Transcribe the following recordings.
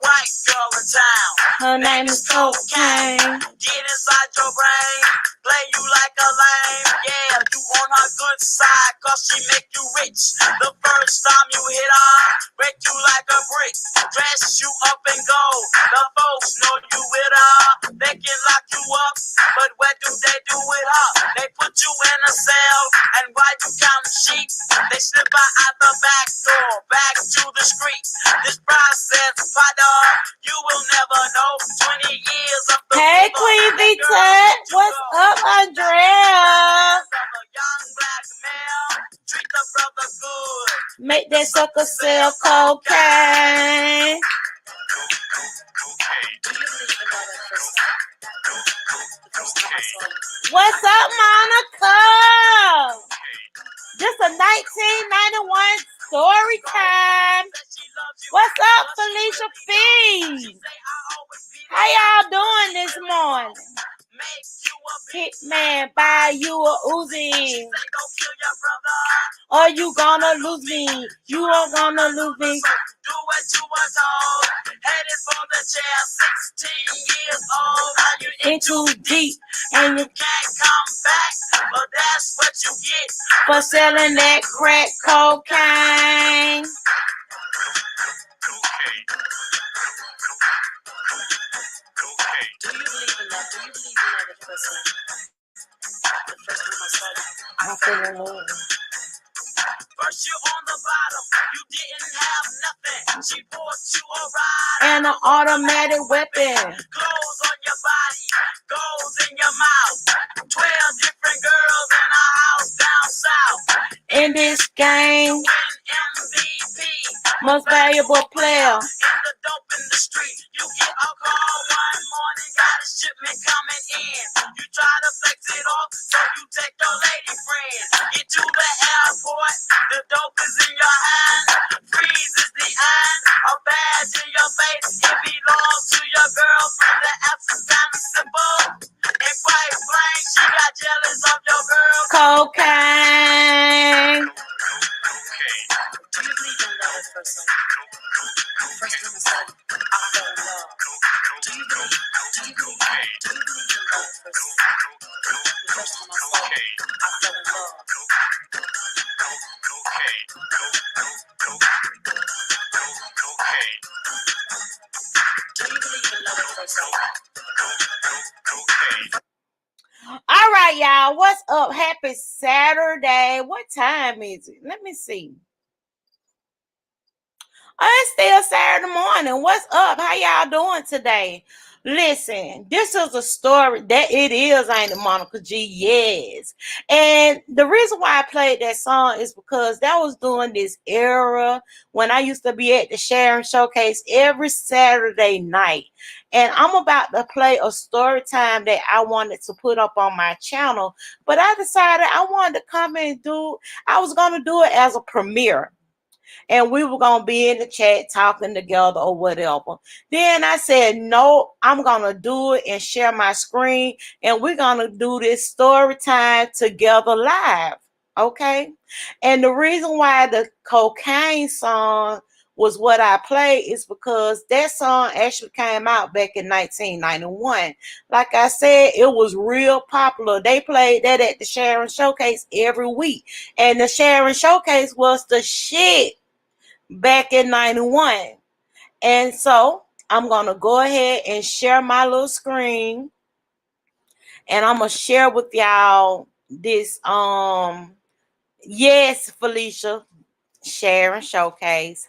white girl in town. Her name is Cocaine. Get inside your brain, play you like a lame. Yeah, you on her good side, cause she make you rich. The first time you hit her, break you like a brick. Dress you up in gold, the folks know you with her. They can lock you up, but what do they do with her? They put you in a cell, and while you count sheep, they slip out the back door, back to the street. This process, partner, you will never know. 20 years of the Hey, Queen V Tut. What's up, Andrea? Young black male, treat the brother good. Make that sucker sell cocaine. What's up, Monica? Just a 1991 story time. What's up, Felicia Fees? How y'all doing this morning? Hitman, buy you a Uzi, or you gonna lose me. You are gonna lose me. Do what you were told. Headed for the jail, 16 years old. Now you In too deep, and you can't come back, but that's what you get for selling that crack cocaine. Do you believe in that? Do you believe in that at first? The first time I saw you, I'm feeling low. first you on the bottom, you didn't have nothing. She bought you a ride And an automatic weapon. clothes on your body, gold in your mouth. 12 different girls in a house down south. In this game, Win MVP, most valuable player. in the dope in the street. You get a call one morning, got a shipment coming in. You try to flex it off, so you take your lady friend. Get to the airport, the dope is in your hand. Freeze is the end, a badge in your face. It belongs to your girlfriend. The absence time is simple. And quite blank, she got jealous of your girl. Cocaine. Do you believe in love at first sight? First time I saw you, I fell in love. Do you believe? Do you believe? Do you believe in love at first sight? The first time I saw you, I fell in love. Do you believe in love at first sight? All right, y'all. What's up? Happy Saturday. What time is it? Let me see. Oh, it's still Saturday morning. What's up? How y'all doing today? Listen, this is a story that it is, ain't it, Monica G? Yes. And the reason why I played that song is because that was during this era when I used to be at the Sharon Showcase every Saturday night. And I'm about to play a story time that I wanted to put up on my channel, but I decided I wanted to come and I was going to do it as a premiere. And we were going to be in the chat talking together or whatever. Then I said, no, I'm going to do it and share my screen. And we're going to do this story time together live. Okay. And the reason why the cocaine song was what I played is because that song actually came out back in 1991. Like I said, it was real popular. They played that at the Sharon Showcase every week. And the Sharon Showcase was the shit back in 91. And so I'm going to go ahead and share my little screen. And I'm going to share with y'all this, yes, Felicia, Sharon Showcase.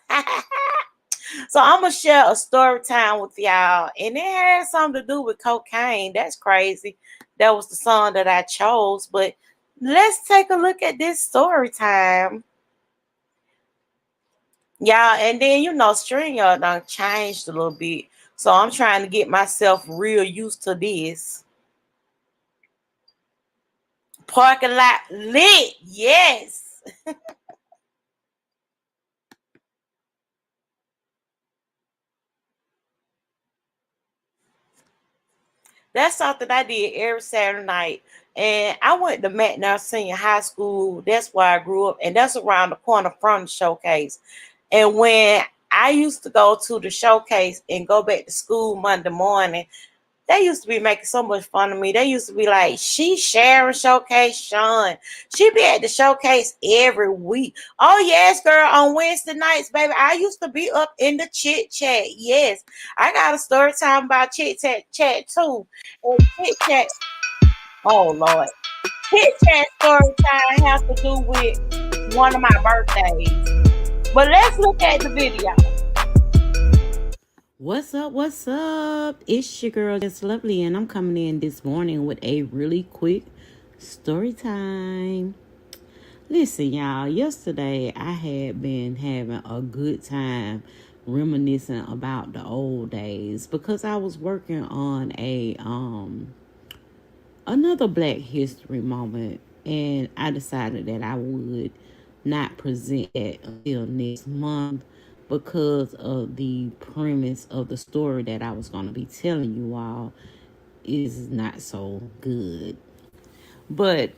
So I'm going to share a story time with y'all. And it has something to do with cocaine. That's crazy. That was the song that I chose. But let's take a look at this story time. Yeah, and then StreamYard done changed a little bit. So I'm trying to get myself real used to this. Parking lot lit, yes. That's something I did every Saturday night. And I went to McNair Senior High School. That's where I grew up. And that's around the corner from the Showcase. And when I used to go to the showcase and go back to school Monday morning. They used to be making so much fun of me. They used to be like, she Sharon Showcase Sean. She be at the showcase every week. Oh yes, girl, on Wednesday nights, baby. I used to be up in the chit chat. Yes. I got a story time about chit chat too. And chit chat, oh Lord. Chit chat story time has to do with one of my birthdays. But let's look at the video. What's up? What's up? It's your girl, Just Lovely, and I'm coming in this morning with a really quick story time. Listen, y'all, yesterday I had been having a good time reminiscing about the old days because I was working on a another Black History moment, and I decided that I would not present it until next month because of the premise of the story that I was going to be telling you all is not so good. But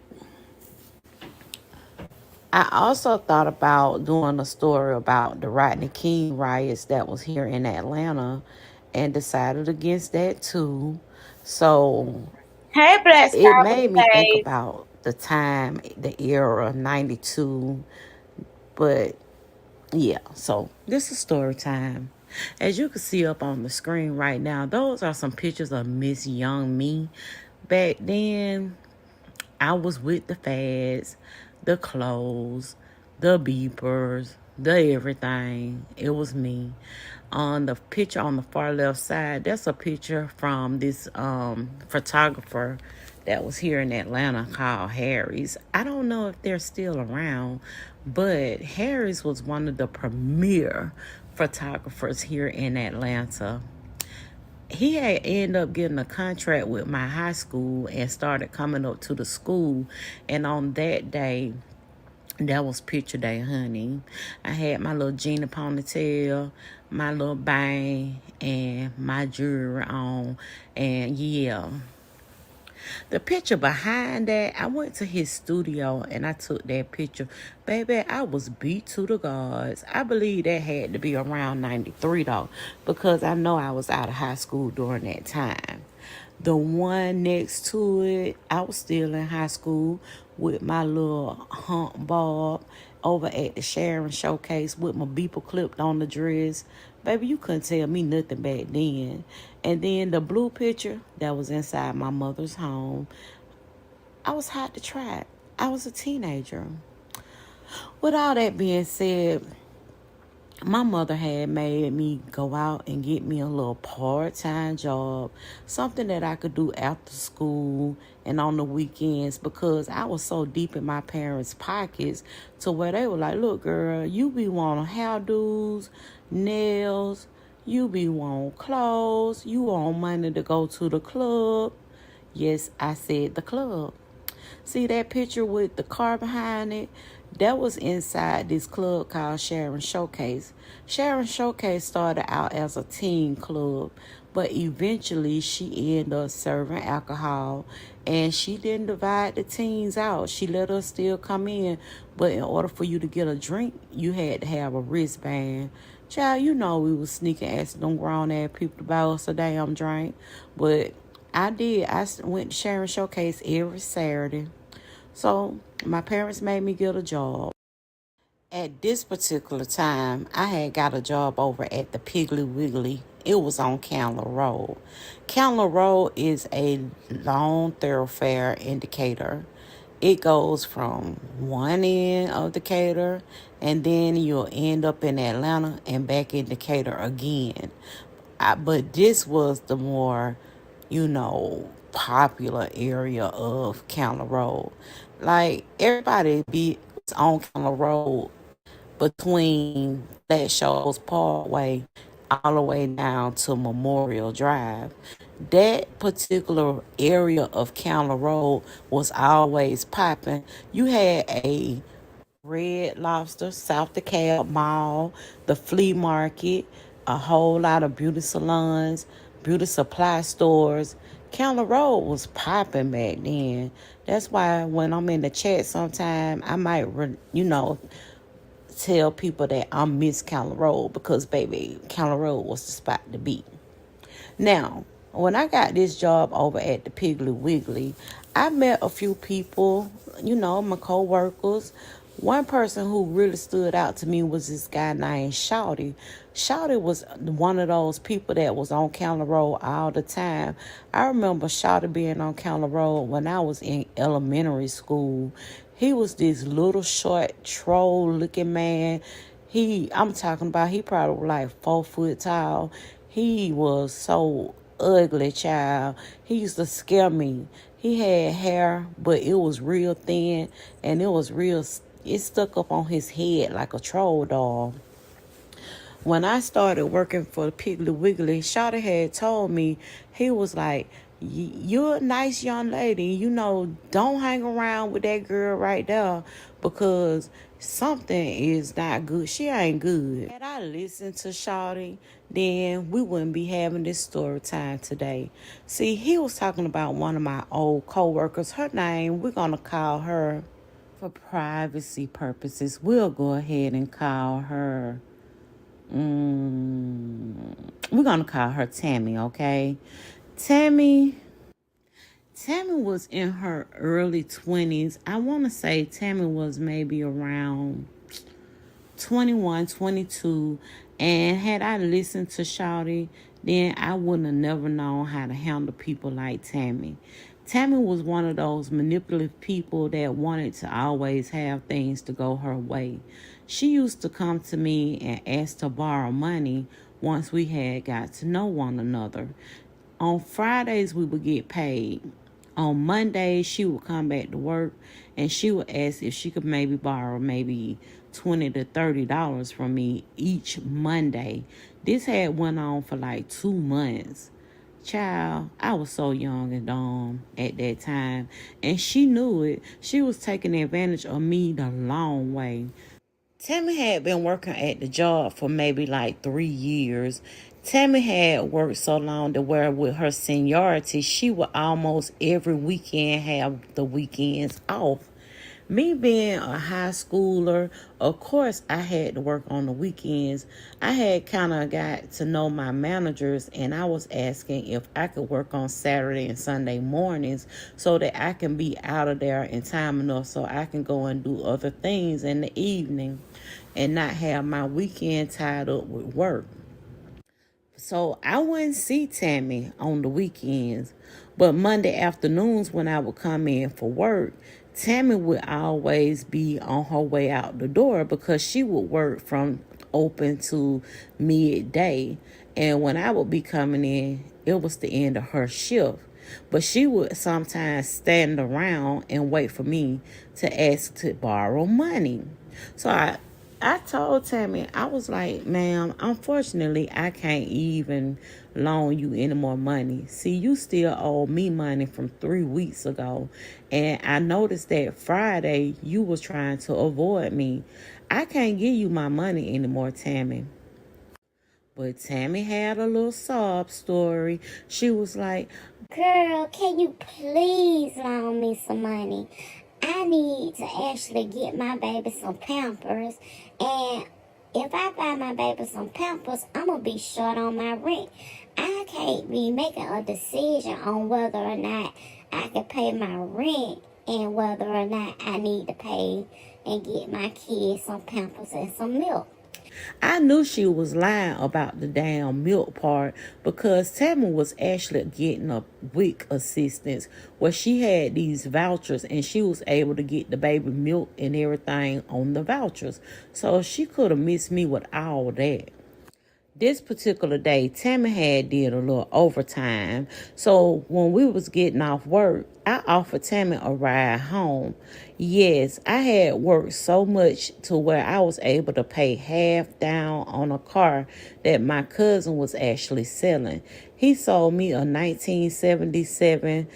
I also thought about doing a story about the Rodney King riots that was here in Atlanta and decided against that too. So Hey, Black it Star made me think Babe. about the time, the era of 92. But yeah, so this is story time. As you can see up on the screen right now, those are some pictures of Miss Young Me. Back then, I was with the fads, the clothes, the beepers, the everything. It was me. On the picture on the far left side, that's a picture from this photographer that was here in Atlanta called Harry's. I don't know if they're still around, but Harry's was one of the premier photographers here in Atlanta. He had ended up getting a contract with my high school and started coming up to the school. And on that day, that was picture day, honey. I had my little Gina ponytail, my little bang, and my jewelry on. And yeah, the picture behind that, I went to his studio and I took that picture. Baby, I was beat to the gods. I believe that had to be around 93 though, because I know I was out of high school during that time. The one next to it, I was still in high school with my little hump bob over at the Sharon Showcase with my beeper clipped on the dress. Baby, you couldn't tell me nothing back then. And then the blue picture that was inside my mother's home, I was hot to trap. I was a teenager. With all that being said, my mother had made me go out and get me a little part-time job, something that I could do after school and on the weekends, because I was so deep in my parents' pockets to where they were like, look, girl, you be wanting hairdos, nails, you be wanting clothes, you want money to go to the club. Yes, I said the club. See that picture with the car behind it? That was inside this club called Sharon Showcase. Sharon Showcase started out as a teen club, but eventually she ended up serving alcohol, and she didn't divide the teens out. She let us still come in, but in order for you to get a drink, you had to have a wristband. Child, you know we was sneaking asking them grown ass people to buy us a damn drink, but I did. I went to Sharon Showcase every Saturday. So my parents made me get a job. At this particular time, I had got a job over at the Piggly Wiggly. It was on Candler Road. Candler Road is a long thoroughfare indicator. It goes from one end of Decatur, and then you'll end up in Atlanta and back in Decatur again. But this was the more, popular area of Counter Road. Like everybody be on Counter Road between that Shows Parkway all the way down to Memorial Drive. That particular area of Counter Road was always popping. You had a Red Lobster, South DeKalb Mall, the flea market, a whole lot of beauty salons, beauty supply stores. Counter Road was popping back then. That's why when I'm in the chat sometime, I might, tell people that I'm Miss County Road because, baby, County Road was the spot to be. Now, when I got this job over at the Piggly Wiggly, I met a few people, my co-workers. One person who really stood out to me was this guy named Shawty. Shawty was one of those people that was on County Road all the time. I remember Shawty being on County Road when I was in elementary school. He was this little short troll looking man. I'm talking about, he probably was like 4 foot tall. He was so ugly, child. He used to scare me. He had hair, but it was real thin, and it stuck up on his head like a troll doll. When I started working for Piggly Wiggly, Shawty had told me, he was like, you're a nice young lady. Don't hang around with that girl right there because something is not good. She ain't good. Had I listened to Shawty, then we wouldn't be having this story time today. See, he was talking about one of my old co-workers. Her name, we're going to call her, for privacy purposes, we'll go ahead and call her, we're going to call her Tammy, okay? Tammy was in her early 20s. I want to say Tammy was maybe around 21, 22. And had I listened to Shawty, then I wouldn't have never known how to handle people like Tammy. Tammy was one of those manipulative people that wanted to always have things to go her way. She used to come to me and ask to borrow money once we had got to know one another. On Fridays, we would get paid. On Mondays, she would come back to work and she would ask if she could maybe borrow maybe $20 to $30 from me each Monday. This had went on for like 2 months. Child, I was so young and dumb at that time, and she knew it. She was taking advantage of me the long way. Tammy had been working at the job for maybe like 3 years. Tammy had worked so long to where with her seniority, she would almost every weekend have the weekends off. Me being a high schooler, of course, I had to work on the weekends. I had kind of got to know my managers, and I was asking if I could work on Saturday and Sunday mornings so that I can be out of there in time enough so I can go and do other things in the evening and not have my weekend tied up with work. So I wouldn't see Tammy on the weekends, but Monday afternoons when I would come in for work, Tammy would always be on her way out the door because she would work from open to midday. And when I would be coming in, it was the end of her shift. But she would sometimes stand around and wait for me to ask to borrow money. So I told Tammy, I was like, ma'am, unfortunately, I can't even loan you any more money. See, you still owe me money from 3 weeks ago. And I noticed that Friday you was trying to avoid me. I can't give you my money anymore, Tammy. But Tammy had a little sob story. She was like, girl, can you please loan me some money? I need to actually get my baby some Pampers, and if I buy my baby some Pampers, I'm going to be short on my rent. I can't be making a decision on whether or not I can pay my rent and whether or not I need to pay and get my kids some Pampers and some milk. I knew she was lying about the damn milk part because Tammy was actually getting a WIC assistance where she had these vouchers and she was able to get the baby milk and everything on the vouchers. So she could have missed me with all that. This particular day, Tammy had did a little overtime. So when we was getting off work, I offered Tammy a ride home. Yes, I had worked so much to where I was able to pay half down on a car that my cousin was actually selling. He sold me a 1977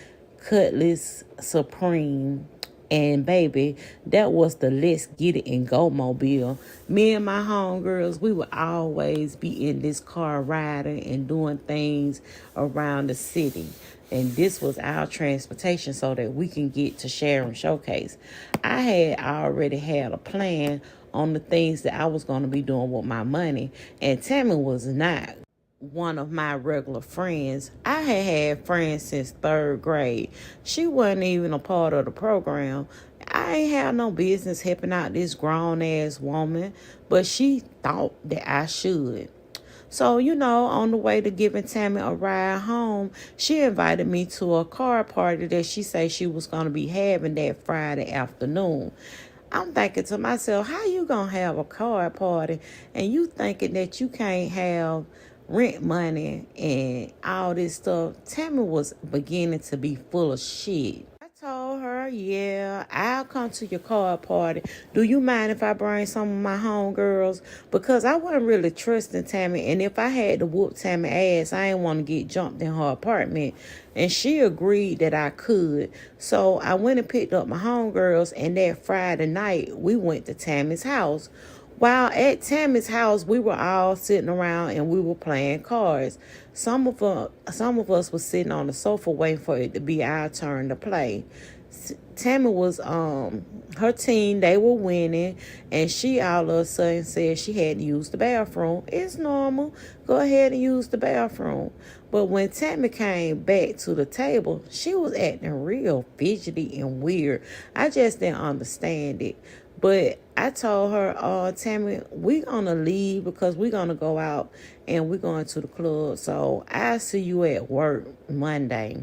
Cutlass Supreme. And baby, that was the Let's Get It and Go mobile. Me and my homegirls, we would always be in this car riding and doing things around the city. And this was our transportation so that we can get to Sharon Showcase. I had already had a plan on the things that I was going to be doing with my money. And Tammy was not one of my regular friends. I had friends since 3rd grade. She wasn't even a part of the program. I ain't have no business helping out this grown ass woman, but she thought that I should. So, on the way to giving Tammy a ride home, she invited me to a car party that she said she was going to be having that Friday afternoon. I'm thinking to myself, how you going to have a car party and you thinking that you can't have rent money and all this stuff? Tammy was beginning to be full of shit. I told her, yeah, I'll come to your car party. Do you mind if I bring some of my homegirls? Because I wasn't really trusting Tammy, and if I had to whoop Tammy ass, I didn't want to get jumped in her apartment. And she agreed that I could. So I went and picked up my homegirls, and that Friday night, we went to Tammy's house. While at Tammy's house, we were all sitting around and we were playing cards. Some of us was sitting on the sofa waiting for it to be our turn to play. Tammy was her team, they were winning, and she all of a sudden said she had to use the bathroom. It's normal. Go ahead and use the bathroom. But when Tammy came back to the table, she was acting real fidgety and weird. I just didn't understand it. But I told her, Tammy, we're going to leave because we're going to go out and we're going to the club. So I'll see you at work Monday.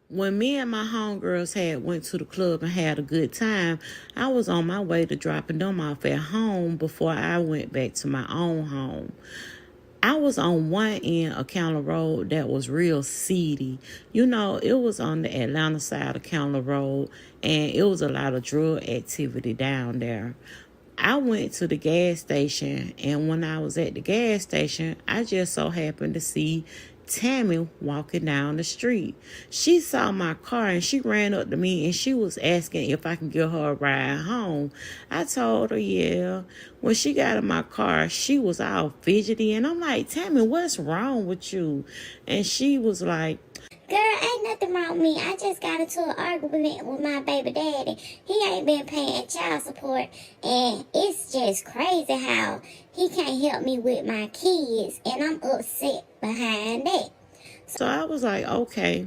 When me and my homegirls had went to the club and had a good time, I was on my way to dropping them off at home before I went back to my own home. I was on one end of County Road that was real seedy. It was on the Atlanta side of County Road, and it was a lot of drug activity down there. I went to the gas station, and when I was at the gas station, I just so happened to see Tammy walking down the street. She saw my car and she ran up to me and she was asking if I can give her a ride home. I told her, yeah. When she got in my car, she was all fidgety and I'm like, Tammy, what's wrong with you? And she was like, girl, ain't nothing wrong with me. I just got into an argument with my baby daddy. He ain't been paying child support, and it's just crazy how he can't help me with my kids, and I'm upset behind that. So I was like, okay,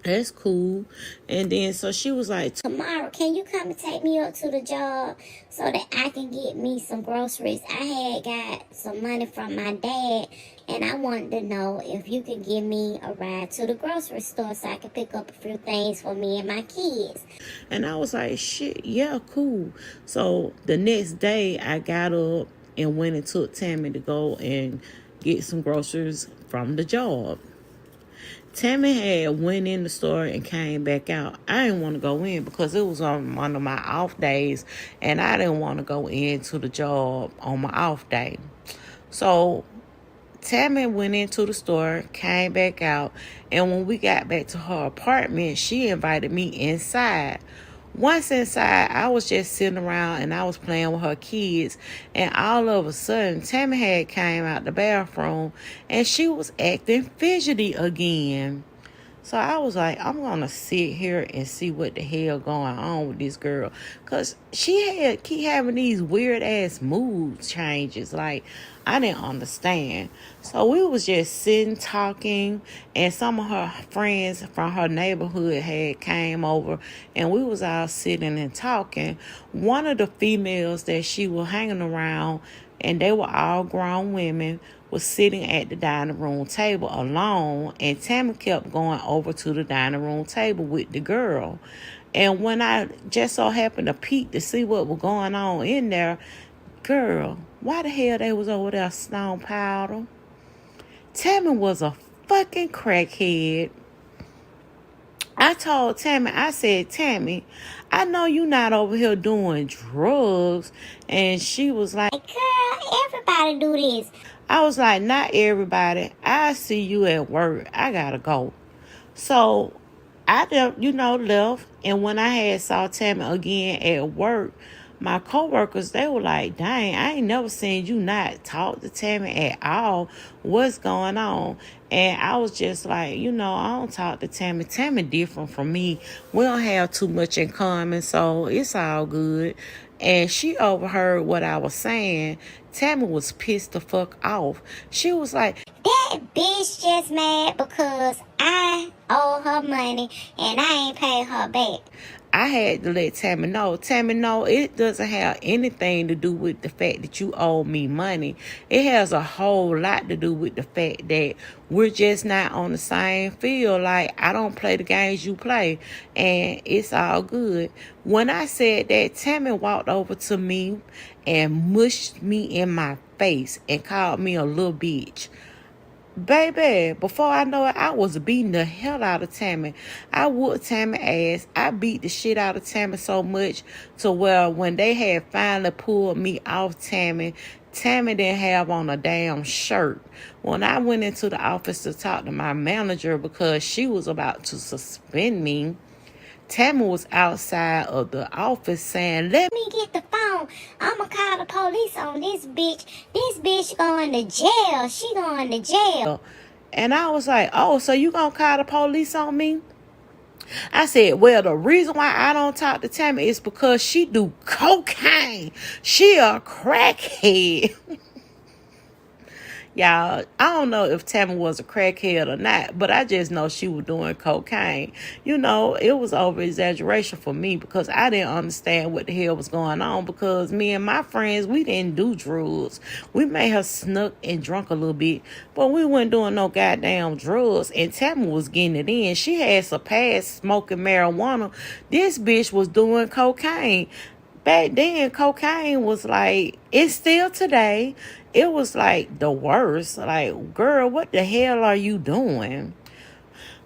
that's cool. And then so she was like, tomorrow, can you come and take me up to the job so that I can get me some groceries? I had got some money from my dad, and I wanted to know if you could give me a ride to the grocery store so I could pick up a few things for me and my kids. And I was like, shit, yeah, cool. So the next day I got up and went and took Tammy to go and get some groceries from the job. Tammy had went in the store and came back out. I didn't want to go in because it was on one of my off days, and I didn't want to go into the job on my off day. So Tammy went into the store, came back out, and when we got back to her apartment, she invited me inside. Once inside, I was just sitting around and I was playing with her kids, and all of a sudden, Tammy had came out the bathroom and she was acting fidgety again. So I was like, I'm going to sit here and see what the hell going on with this girl. Because she keep having these weird-ass mood changes. Like, I didn't understand. So we was just sitting, talking, and some of her friends from her neighborhood had came over, and we was all sitting and talking. One of the females that she was hanging around, and they were all grown women, was sitting at the dining room table alone, and Tammy kept going over to the dining room table with the girl. And when I just so happened to peek to see what was going on in there, girl, why the hell they was over there snorting powder? Tammy was a fucking crackhead. I told Tammy, I said, Tammy, I know you not over here doing drugs. And she was like, girl, everybody do this. I was like, not everybody. I see you at work. I gotta go. So I left. And when I had saw Tammy again at work, my coworkers, they were like, dang, I ain't never seen you not talk to Tammy at all. What's going on? And I was just like, I don't talk to Tammy. Tammy different from me. We don't have too much in common, so it's all good. and she overheard what I was saying. Tammy was pissed the fuck off. She was like, that bitch just mad because I owe her money and I ain't paid her back. I had to let Tammy know. Tammy, no, it doesn't have anything to do with the fact that you owe me money. It has a whole lot to do with the fact that we're just not on the same field. Like, I don't play the games you play, and it's all good. When I said that, Tammy walked over to me and mushed me in my face and called me a little bitch. Baby, before I know it, I was beating the hell out of Tammy. I whooped Tammy ass. I beat the shit out of Tammy so much to where when they had finally pulled me off Tammy, Tammy didn't have on a damn shirt. When I went into the office to talk to my manager because she was about to suspend me, Tammy was outside of the office saying, let me get the phone. I'ma call the police on this bitch. This bitch going to jail. She going to jail. And I was like, oh, so you gonna call the police on me? I said, well, the reason why I don't talk to Tammy is because she do cocaine. She a crackhead. Y'all, I don't know if Tammy was a crackhead or not, but I just know she was doing cocaine. You know, it was over exaggeration for me because I didn't understand what the hell was going on because me and my friends, we didn't do drugs. We may have snuck and drunk a little bit, but we weren't doing no goddamn drugs, and Tammy was getting it in. She had surpassed smoking marijuana. This bitch was doing cocaine. Back then, cocaine was like, it's still today, it was like the worst. Like, girl, what the hell are you doing?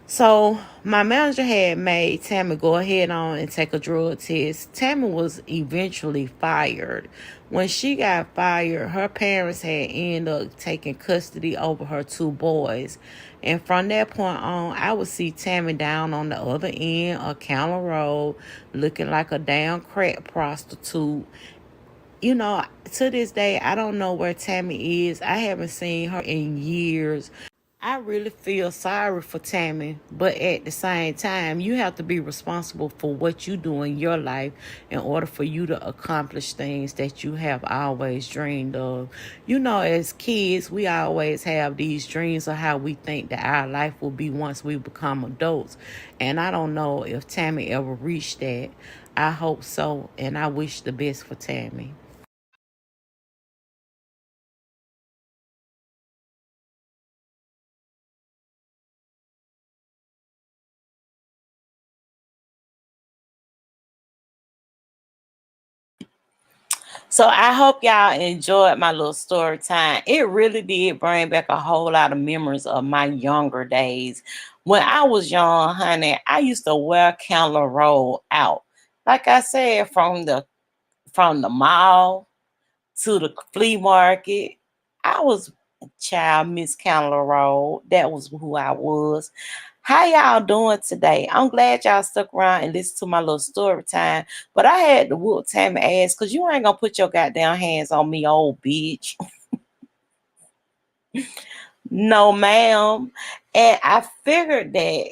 So my manager had made Tammy go ahead on and take a drug test. Tammy was eventually fired. When she got fired, her parents had ended up taking custody over her 2 boys. And from that point on, I would see Tammy down on the other end of Counter Road looking like a damn crack prostitute. You know, to this day, I don't know where Tammy is. I haven't seen her in years. I really feel sorry for Tammy, but at the same time, you have to be responsible for what you do in your life in order for you to accomplish things that you have always dreamed of. You know, as kids, we always have these dreams of how we think that our life will be once we become adults. And I don't know if Tammy ever reached that. I hope so, and I wish the best for Tammy. So I hope y'all enjoyed my little story time. It really did bring back a whole lot of memories of my younger days. When I was young, honey, I used to wear Candler Roll out. Like I said, from the mall to the flea market. I was child Miss Candler Roll. That was who I was. How y'all doing today? I'm glad y'all stuck around and listened to my little story time. But I had to whoop Tammy ass because you ain't gonna put your goddamn hands on me, old bitch. No, ma'am. And I figured that,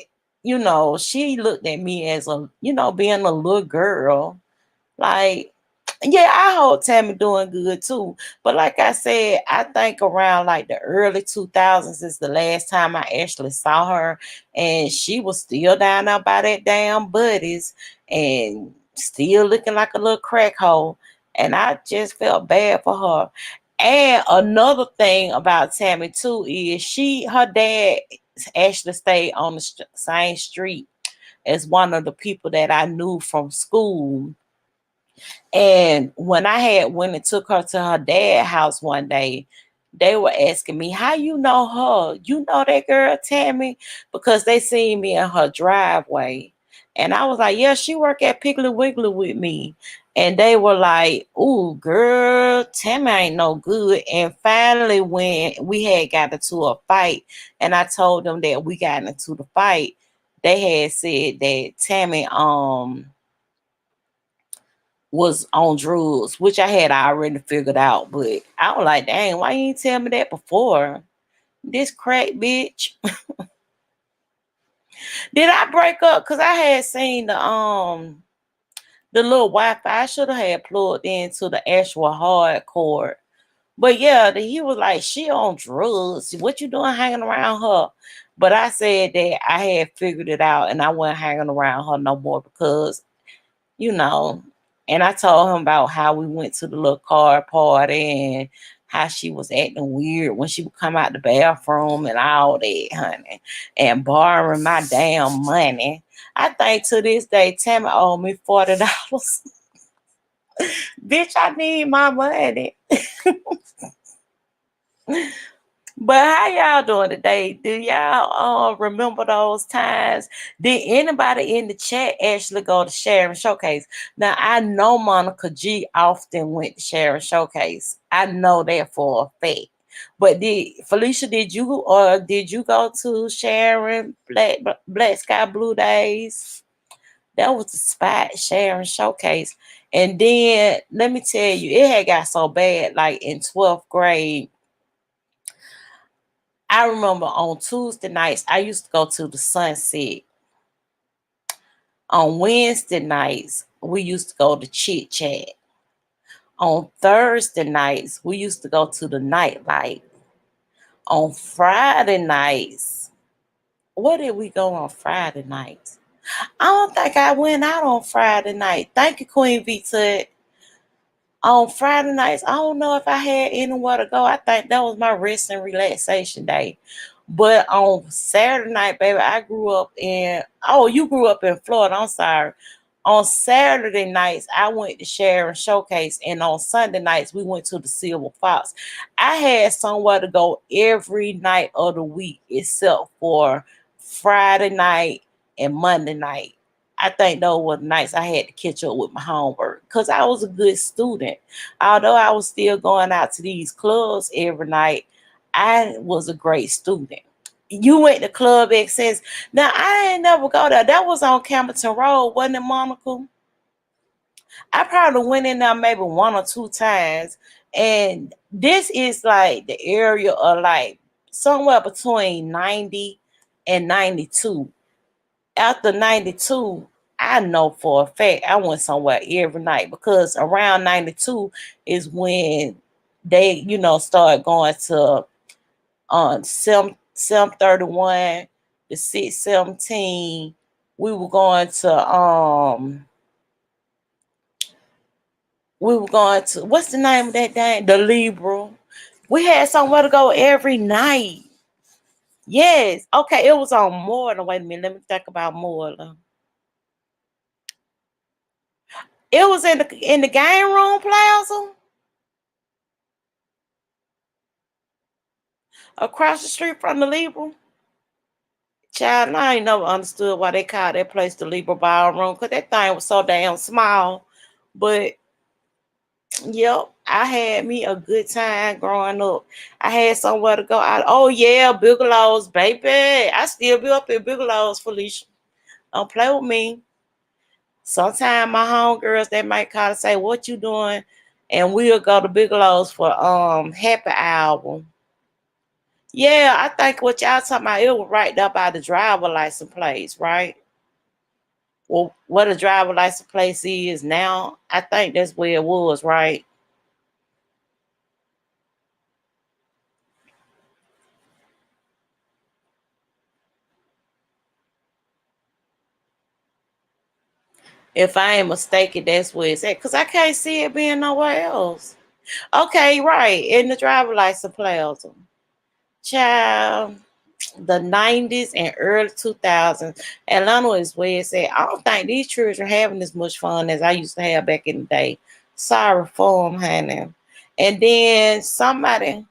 she looked at me as being a little girl. Like, yeah, I hope Tammy doing good too. But like I said, I think around like the early 2000s is the last time I actually saw her, and she was still down there by that damn Buddies and still looking like a little crack hole. And I just felt bad for her. And another thing about Tammy too is her dad actually stayed on the same street as one of the people that I knew from school. And when I had went and took her to her dad's house one day, they were asking me, how you know her? You know that girl, Tammy? Because they seen me in her driveway. And I was like, yeah, she work at Piggly Wiggly with me. And they were like, ooh, girl, Tammy ain't no good. And finally, when we had got into a fight, and I told them that we got into the fight, they had said that Tammy was on drugs, which I had already figured out. But I was like, dang, why you ain't tell me that before? This crack bitch. Did I break up? Because I had seen the little Wi-Fi. I should have had plugged into the actual hard cord. But yeah, he was like, she on drugs. What you doing hanging around her? But I said that I had figured it out and I wasn't hanging around her no more because, you know, and I told him about how we went to the little car party and how she was acting weird when she would come out the bathroom and all that, honey, and borrowing my damn money. I think to this day, Tammy owed me $40. Bitch, I need my money. But how y'all doing today? Do y'all remember those times? Did anybody in the chat actually go to Sharon Showcase? Now I know Monica G often went to Sharon Showcase. I know that for a fact. But did Felicia, did you go to Sharon Black Sky Blue Days? That was the spot, Sharon Showcase. And then let me tell you, it had got so bad, like in 12th grade. I remember on Tuesday nights, I used to go to the Sunset. On Wednesday nights, we used to go to Chit Chat. On Thursday nights, we used to go to the Nightlight. On Friday nights, where did we go on Friday nights? I don't think I went out on Friday night. Thank you, Queen V. Tut. On Friday nights, I don't know if I had anywhere to go. I think that was my rest and relaxation day. But on Saturday night, baby, you grew up in Florida. I'm sorry. On Saturday nights, I went to Sharon Showcase, and on Sunday nights, we went to the Silver Fox. I had somewhere to go every night of the week except for Friday night and Monday night. I think those were the nights I had to catch up with my homework because I was a good student. Although I was still going out to these clubs every night, I was a great student. You went to Club XS. Now, I ain't never go there. That was on Campbellton Road, wasn't it, Monica? I probably went in there maybe one or two times. And this is like the area of like somewhere between 90 and 92. After 92, I know for a fact I went somewhere every night because around 92 is when they, start going to Sim 31, the 617. We were going to what's the name of that thing? The Libra. We had somewhere to go every night. Yes. Okay, it was on Moreland. Wait a minute, let me think about Moreland. It was in the game room plaza across the street from the Libra. Child, I ain't never understood why they called that place the Libra Ballroom because that thing was so damn small. But yep, I had me a good time growing up. I had somewhere to go out. Oh yeah, Bigelow's, baby. I still be up in Bigelow's, Felicia. Don't play with me. Sometimes my homegirls they might call and say, "What you doing?" And we'll go to Bigelow's for Happy Hour. Yeah, I think what y'all talking about, it was right there by the driver license place, right? Well, what a driver license place is now, I think that's where it was, right? If I ain't mistaken, that's where it's at. Cause I can't see it being nowhere else. Okay, right. In the driver license plaza. Child, the 90s and early 2000s. Atlanta is where it's at. I don't think these children are having as much fun as I used to have back in the day. Sorry for them, honey. And then somebody,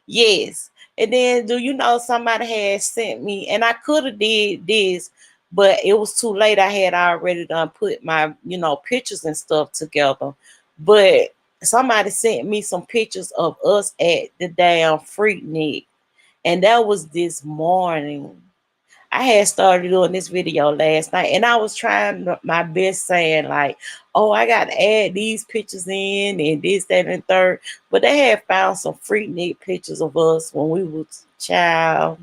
yes. And then do you know somebody had sent me, and I could have did this, but it was too late. I had already done put my, pictures and stuff together. But somebody sent me some pictures of us at the damn Freaknik. And that was this morning. I had started doing this video last night and I was trying my best saying like, oh, I got to add these pictures in and this, that, and third. But they had found some Freaknik pictures of us when we was child.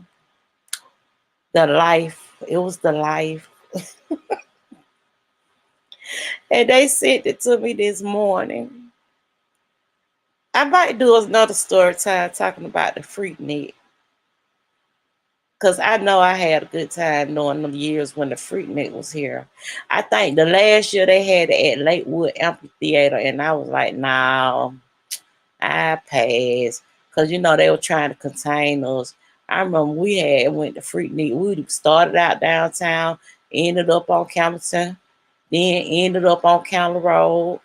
The life. It was the life. And they sent it to me this morning. I might do another story time talking about the Freaknik. Because I know I had a good time during the years when the Freaknik was here. I think the last year they had it at Lakewood Amphitheater, and I was like, no, I passed. Because, they were trying to contain us. I remember we had went to Freaknik. We started out downtown, ended up on Campbellton, then ended up on County Road.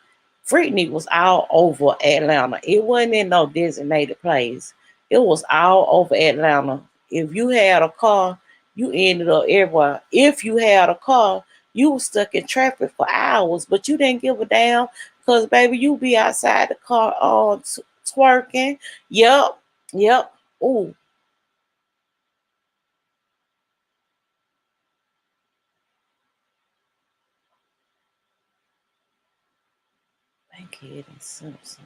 Freaknik was all over Atlanta. It wasn't in no designated place. It was all over Atlanta. If you had a car, you ended up everywhere. If you had a car, you were stuck in traffic for hours, but you didn't give a damn because, baby, you be outside the car all twerking. Yep, yep. Ooh, Bankhead and Simpson.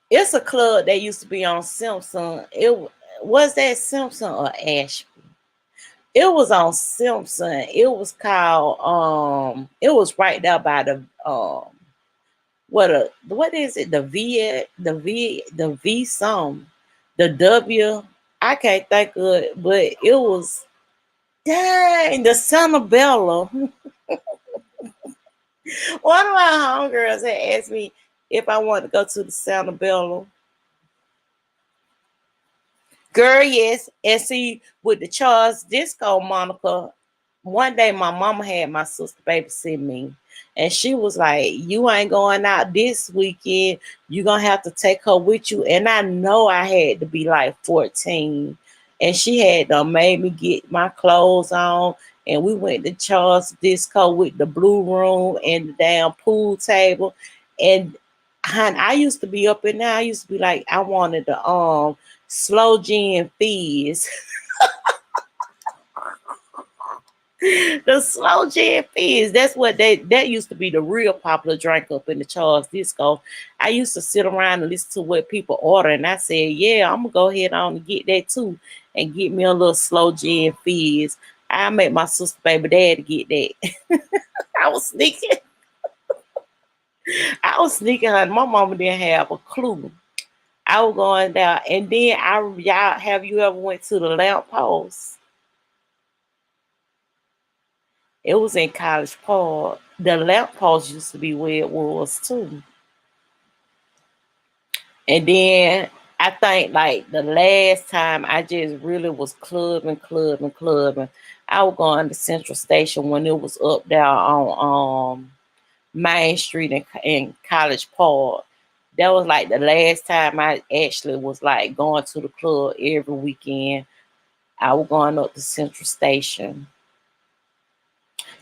It's a club that used to be on Simpson. Was that Simpson or Ashby? It was on Simpson. It was called it was right there by the what is it? The V some. The W. I can't think of it, but it was dang the Santabella. One of my homegirls had asked me if I wanted to go to the Santabella. Girl, yes. And see, with the Charles Disco Monica, one day my mama had my sister babysit me. And she was like, you ain't going out this weekend. You gonna have to take her with you. And I know I had to be like 14. And she had made me get my clothes on. And we went to Charles Disco with the blue room and the damn pool table. And I used to be up in there. I used to be like, I wanted the slow gin fizz. The slow gin fizz. That's what that used to be the real popular drink up in the Charles Disco. I used to sit around and listen to what people order, and I said, yeah, I'm gonna go ahead on and get that too, and get me a little slow gin fizz. I made my sister baby dad to get that. I was sneaking. I was sneaking her. My mama didn't have a clue. I was going down, and then y'all have you ever went to the lamp post? It was in College Park. The lamp post used to be where it was too. And then I think like the last time I just really was clubbing. I was going to Central Station when it was up there on Main Street in College Park. That was like the last time I actually was like going to the club every weekend. I was going up to Central Station.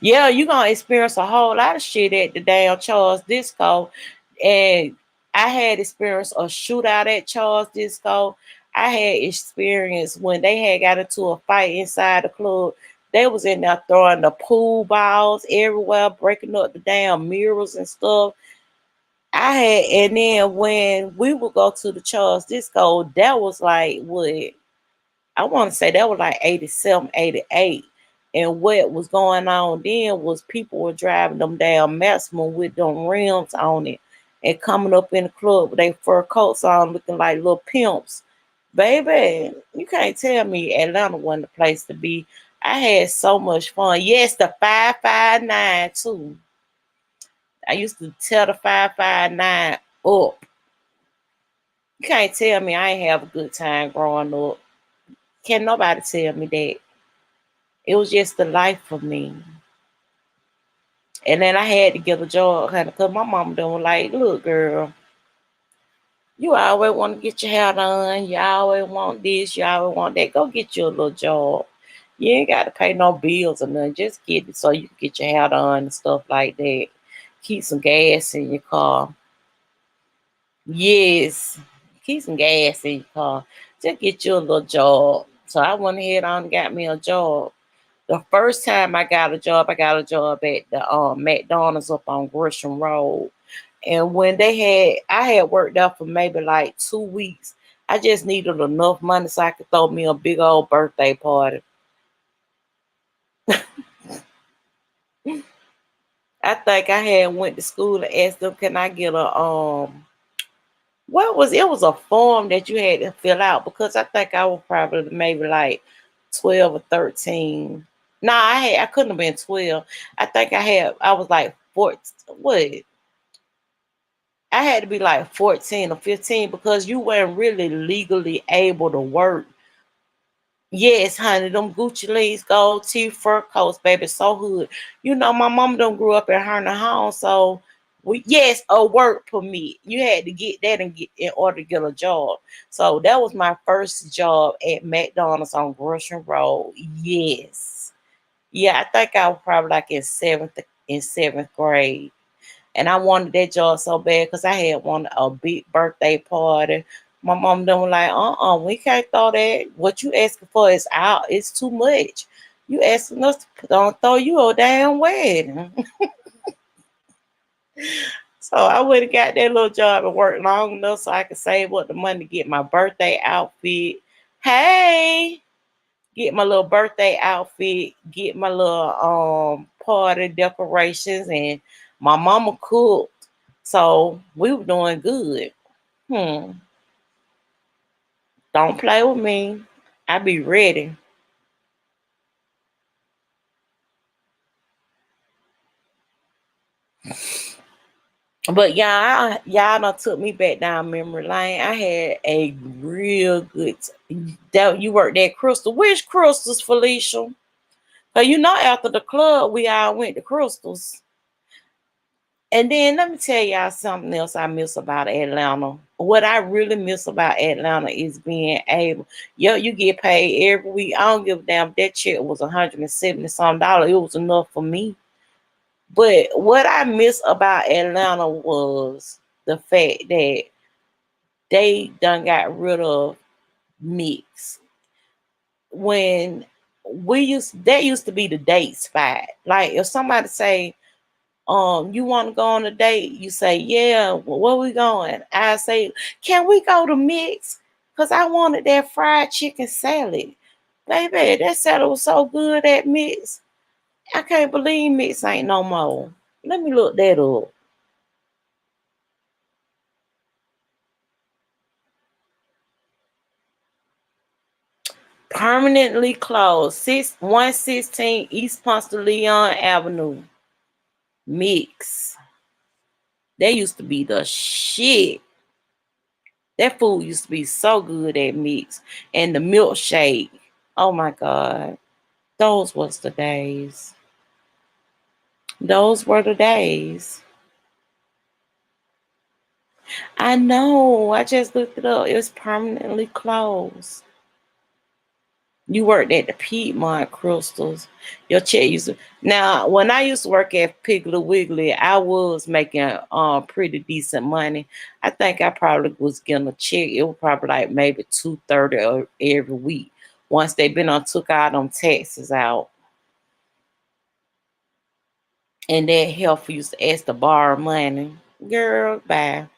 Yeah, you're gonna experience a whole lot of shit at the damn Charles Disco. And I had experienced a shootout at Charles Disco. I had experience when they had got into a fight inside the club. They was in there throwing the pool balls everywhere, breaking up the damn mirrors and stuff. And then when we would go to the Charles Disco, that was like what I want to say that was like 87, 88. And what was going on then was people were driving them down Maximum with them rims on it and coming up in the club with their fur coats on looking like little pimps. Baby, you can't tell me Atlanta wasn't the place to be. I had so much fun. Yes, the 559 too. I used to tell the 559 up. You can't tell me I ain't have a good time growing up. Can nobody tell me that? It was just the life for me. And then I had to get a job, honey, because my mama done was like, look, girl, you always want to get your hair done. You always want this. You always want that. Go get you a little job. You ain't got to pay no bills or nothing. Just get it so you can get your hair done and stuff like that. Keep some gas in your car. Yes. Keep some gas in your car. Just get you a little job. So I went ahead on and got me a job. The first time I got a job at the McDonald's up on Gresham Road. And when I had worked out for maybe like 2 weeks. I just needed enough money so I could throw me a big old birthday party. I think I had went to school and asked them, can I get a what was it was a form that you had to fill out because I think I was probably maybe like 12 or 13. No, I couldn't have been 12. I was like 14. What? I had to be like 14 or 15 because you weren't really legally able to work. Yes, honey, them Gucci legs, gold teeth, fur coats, baby, so hood. You know, my mom don't grew up in Herndon home, so yes, a work permit. You had to get that and get in order to get a job. So that was my first job at McDonald's on Gresham Road. Yes. Yeah, I think I was probably like in seventh grade. And I wanted that job so bad because I had wanted a big birthday party. My mom done was like, we can't throw that. What you asking for is out. It's too much. You asking us to don't throw you a damn wedding. So I would have got that little job and worked long enough so I could save up the money to get my birthday outfit. Hey, get my little birthday outfit, get my little party decorations, and my mama cooked. So we were doing good. Hmm. Don't play with me. I be ready. But y'all done took me back down memory lane. I had a real good that you worked at Crystal. Which Crystals, Felicia? Cause you know after the club we all went to Crystals. And then let me tell y'all something else I miss about Atlanta. What I really miss about Atlanta is being able, yo, you get paid every week. I don't give a damn if that check was $170 some dollars. It was enough for me. But what I miss about Atlanta was the fact that they done got rid of mix. When that used to be the date spot. Like if somebody say, you want to go on a date? You say, yeah. Where we going? I say, can we go to Mix? Cause I wanted that fried chicken salad, baby. That salad was so good at Mix. I can't believe Mix ain't no more. Let me look that up. Permanently closed. 116 East Ponce de Leon Avenue. Mix. That used to be the shit. That food used to be so good at Mix. And the milkshake. Oh my God. Those was the days. Those were the days. I know. I just looked it up. It was permanently closed. You worked at the Piedmont Crystals. Your check used to. Now, when I used to work at Piggly Wiggly, I was making pretty decent money. I think I probably was getting a check. It was probably like maybe 230 every week. Once they been on took all them taxes out. And that help used to ask to borrow money. Girl, bye.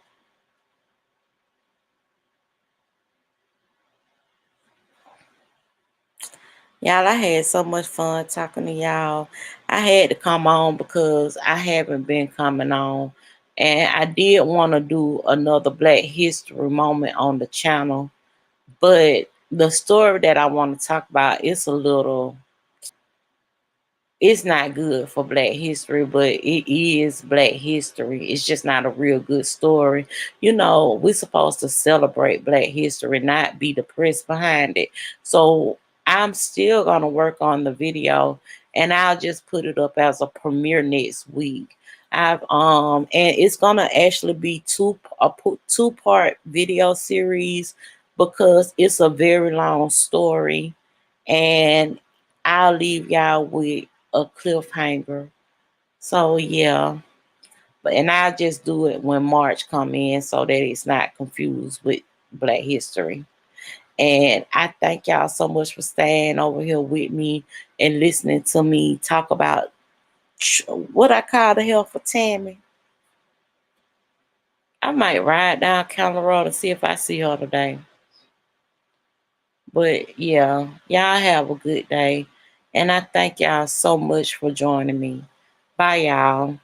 Y'all, I had so much fun talking to y'all. I had to come on because I haven't been coming on. And I did want to do another Black History moment on the channel. But the story that I want to talk about is a little, it's not good for Black history, but it is Black history. It's just not a real good story. You know, we're supposed to celebrate Black history, not be depressed behind it. So I'm still gonna work on the video, and I'll just put it up as a premiere next week. I've and it's gonna actually be two-part video series because it's a very long story, and I'll leave y'all with a cliffhanger. So yeah, but and I'll just do it when March come in so that it's not confused with Black History. And I thank y'all so much for staying over here with me and listening to me talk about what I call the hell for Tammy. I might ride down County Road and see if I see her today. But yeah, y'all have a good day. And I thank y'all so much for joining me. Bye, y'all.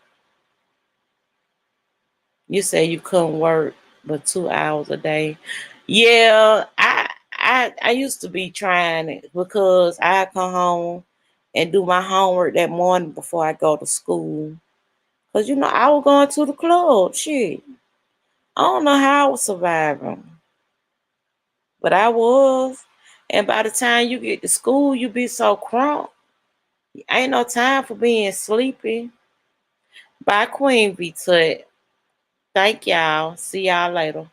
You say you couldn't work but 2 hours a day. Yeah, I used to be trying it because I come home and do my homework that morning before I go to school. Cause I was going to the club. Shit. I don't know how I was surviving. But I was. And by the time you get to school, you be so crunk. Ain't no time for being sleepy. Bye, Queen V Tut. Thank y'all. See y'all later.